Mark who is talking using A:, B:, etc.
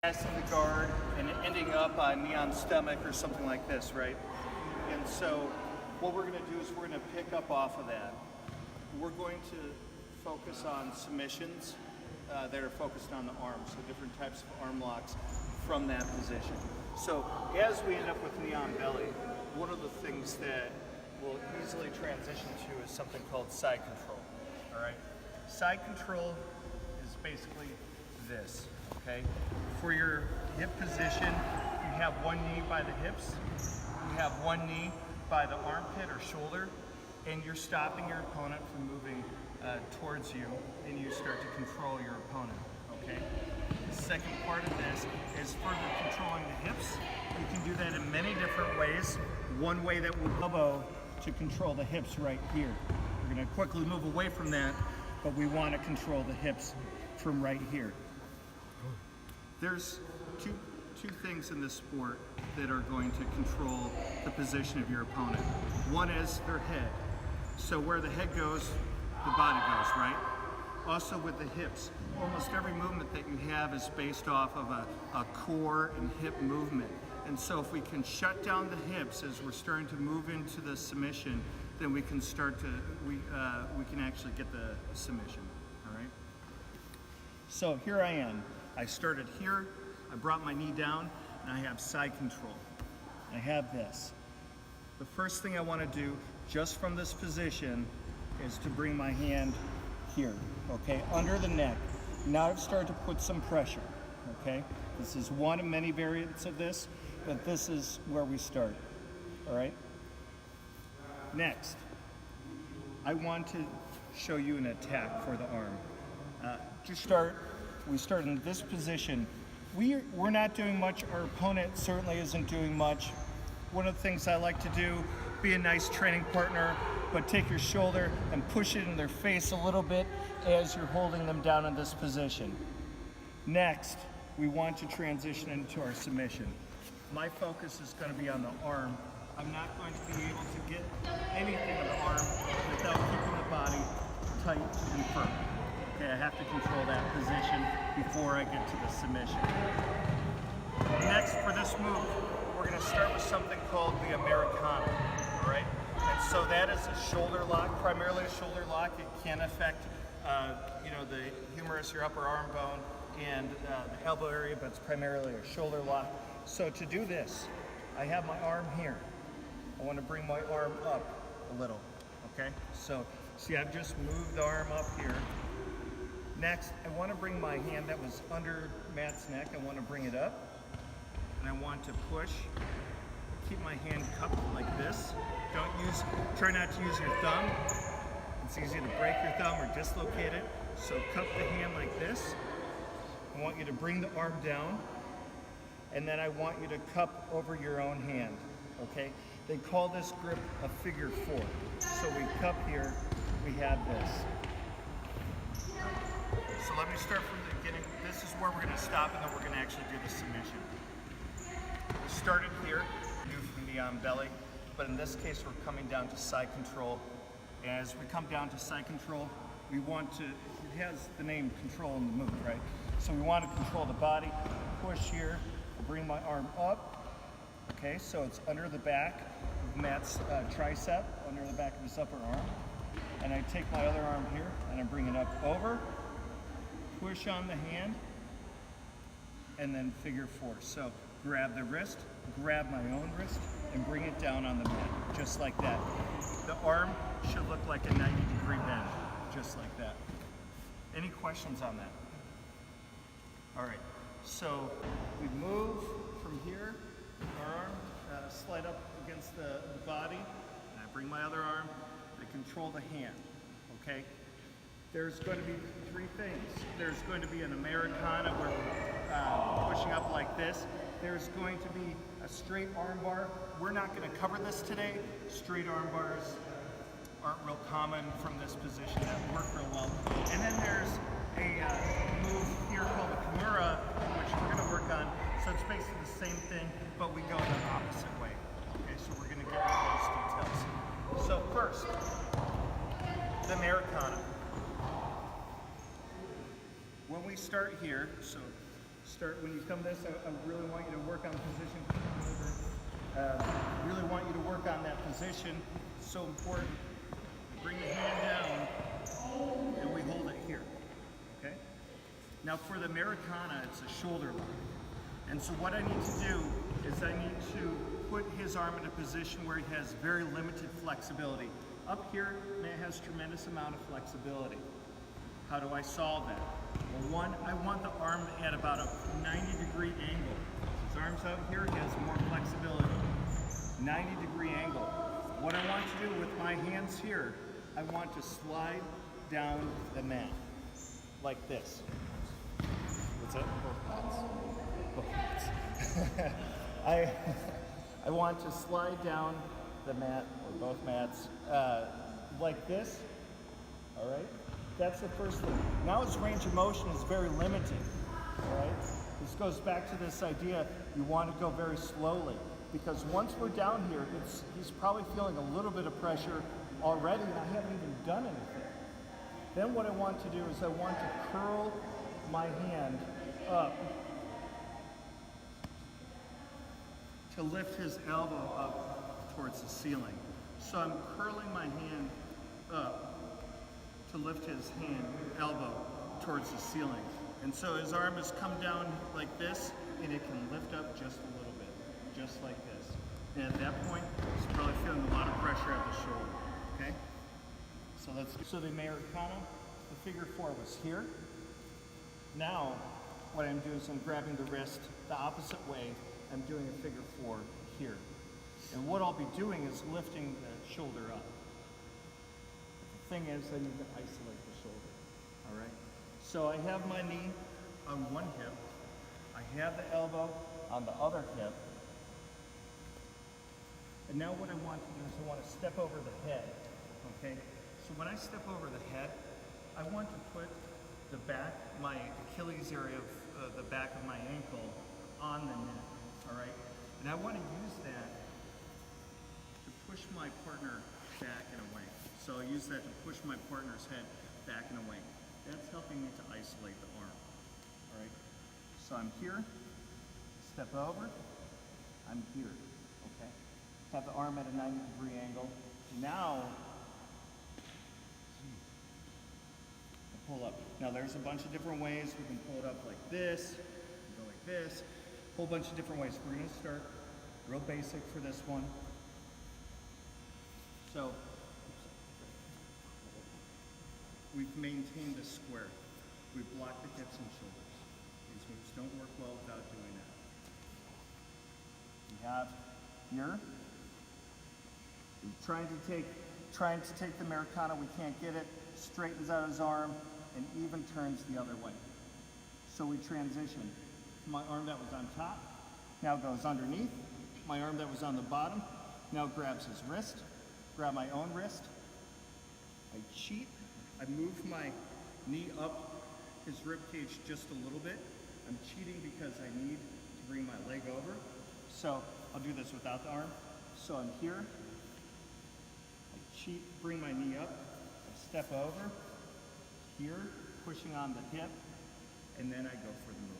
A: Passing the guard and ending up on knee on stomach or something like this, right? And so what we're going to do is we're going to pick up off of that. We're going to focus on submissions that are focused on the arm, so different types of arm locks from that position. So as we end up with knee on belly, one of the things that we'll easily transition to is something called side control, all right? Side control is basically this, okay? For your hip position, you have one knee by the hips, you have one knee by the armpit or shoulder, and you're stopping your opponent from moving towards you, and you start to control your opponent, okay? The second part of this is further controlling the hips. You can do that in many different ways. One way that we'll elbow to control the hips right here. We're gonna quickly move away from that, but we wanna control the hips from right here. There's two things in this sport that are going to control the position of your opponent. One is their head. So where the head goes, the body goes, right? Also with the hips, almost every movement that you have is based off of a core and hip movement. And so if we can shut down the hips as we're starting to move into the submission, then we can start to, we can actually get the submission, all right? So here I am. I started here, I brought my knee down, and I have side control. I have this. The first thing I want to do, just from this position, is to bring my hand here, okay, under the neck. Now I've started to put some pressure, okay? This is one of many variants of this, but this is where we start, all right? Next, I want to show you an attack for the arm. We start in this position. We're not doing much. Our opponent certainly isn't doing much. One of the things I like to do, be a nice training partner, but take your shoulder and push it in their face a little bit as you're holding them down in this position. Next, we want to transition into our submission. My focus is going to be on the arm. I'm not going to be able to get anything on the arm without keeping the body tight and firm. Okay, I have to control that position before I get to the submission. Next, for this move, we're going to start with something called the Americana, all right? And so that is a shoulder lock, primarily a shoulder lock. It can affect, the humerus, your upper arm bone, and the elbow area, but it's primarily a shoulder lock. So to do this, I have my arm here. I want to bring my arm up a little, okay? So, see, I've just moved the arm up here. Next, I want to bring my hand that was under Matt's neck, I want to bring it up, and I want to push. Keep my hand cupped like this. Try not to use your thumb. It's easy to break your thumb or dislocate it. So cup the hand like this. I want you to bring the arm down, and then I want you to cup over your own hand, okay? They call this grip a figure four. So we cup here, we have this. So let me start from the beginning. This is where we're going to stop, and then we're going to actually do the submission. We started here, do from knee on belly, but in this case we're coming down to side control. As we come down to side control, we want to, it has the name control in the move, right? So we want to control the body, push here, bring my arm up, okay, so it's under the back of Matt's tricep, under the back of his upper arm, and I take my other arm here, and I bring it up over, push on the hand, and then figure four. So grab the wrist, grab my own wrist, and bring it down on the mat, just like that. The arm should look like a 90-degree bend, just like that. Any questions on that? All right, so we move from here, our arm, slide up against the body, and I bring my other arm, I control the hand, okay? There's going to be three things. There's going to be an Americana where we're pushing up like this. There's going to be a straight arm bar. We're not going to cover this today. Straight arm bars aren't real common from this position that work real well. And then there's a move here called the Kamura, which we're going to work on. So it's basically the same thing, but we go the opposite way. Okay, so we're going to get into those details. So first, the Americana. When we start here, so Start when you come this, I really want you to work on position. Really want you to work on that position. It's so important. Bring the hand down and we hold it here. Okay? Now for the Americana, it's a shoulder lock. And so what I need to do is I need to put his arm in a position where he has very limited flexibility. Up here, man has tremendous amount of flexibility. How do I solve that? Well, one, I want the arm at about a 90-degree angle. His arm's out here, he has more flexibility. 90-degree angle. What I want to do with my hands here, I want to slide down the mat like this. What's that? Both mats. I want to slide down the mat, or both mats, like this. All right? That's the first thing. Now his range of motion is very limited. All right? This goes back to this idea you want to go very slowly. Because once we're down here, he's probably feeling a little bit of pressure already, and I haven't even done anything. Then what I want to do is I want to curl my hand up to lift his elbow up towards the ceiling. So I'm curling my hand up to lift his elbow towards the ceiling. And so his arm has come down like this, and it can lift up just a little bit, just like this. And at that point, he's probably feeling a lot of pressure at the shoulder, okay? So the Americana, the figure 4 was here. Now, what I'm doing is I'm grabbing the wrist the opposite way. I'm doing a figure 4 here. And what I'll be doing is lifting the shoulder up. The thing is, I need to isolate the shoulder, all right? So I have my knee on one hip. I have the elbow on the other hip. And now what I want to do is I want to step over the head, okay? So when I step over the head, I want to put the back, my Achilles area of the back of my ankle on the neck, all right? And I want to use that to push my partner back and away. So I use that to push my partner's head back and away. That's helping me to isolate the arm, all right? So I'm here, step over, I'm here, okay? Have the arm at a 90-degree angle. Now, I pull up. Now there's a bunch of different ways. We can pull it up like this, go like this, a whole bunch of different ways. We're gonna start real basic for this one. So, we've maintained a square. We've blocked the hips and shoulders. These moves don't work well without doing that. We have here, we're trying to take the Americana, we can't get it, straightens out his arm, and even turns the other way. So we transition. My arm that was on top now goes underneath. My arm that was on the bottom now grabs his wrist, grab my own wrist. I cheat. I move my knee up his rib cage just a little bit. I'm cheating because I need to bring my leg over. So I'll do this without the arm. So I'm here. I cheat, bring my knee up. I step over here, pushing on the hip, and then I go for the move.